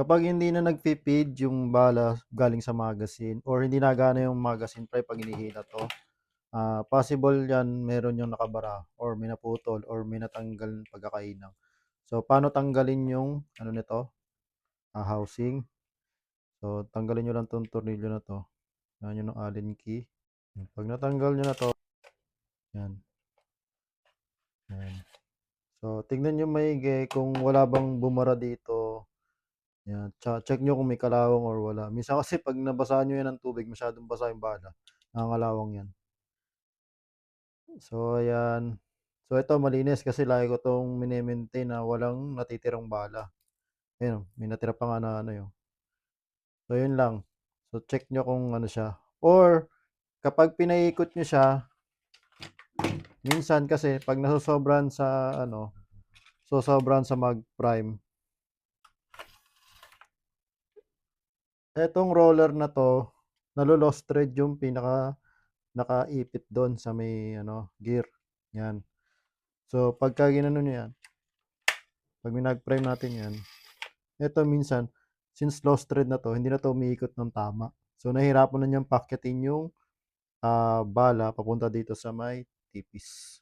Kapag hindi na nagfi-feed yung bala galing sa magazine or hindi nagana yung magazine pre 'pag hinihila 'to, possible 'yan meron yung nakabara or may naputol or may natanggal pagkakainang. So, paano tanggalin yung ano nito, housing. So, tanggalin niyo lang 'tong tornilyo na 'to, kailangan niyo ng Allen key. 'Pag natanggal niyo na 'to, 'yan, 'yan. So, tignan niyo maigi kung wala bang bumara dito, 'yan. Tsaka check niyo kung may kalawang or wala. Minsan kasi 'pag nabasahan niyo 'yan ng tubig, masyadong basa yung bala, nangangalawang 'yan. So, ayan. So, ito malinis kasi lagi ko 'tong mine-maintain na walang natitirang bala. Ayun, may natira pa nga na ano, eh, oh. So, yun lang. So, check niyo kung ano siya or kapag pinaikot niyo siya, minsan kasi 'pag nasosobrahan sa ano, sosobrahan sa mag-prime, etong roller na 'to, nalo-lost thread yung pinaka nakaipit dun sa may ano, gear, 'yan. So, pagka ginanon niyo 'yan, 'pag minag-prime natin 'yan, eto minsan, since lost thread na 'to, hindi na 'to umiikot ng tama. So, nahihirapan na niyang pakyatin yung, bala papunta dito sa may tipis.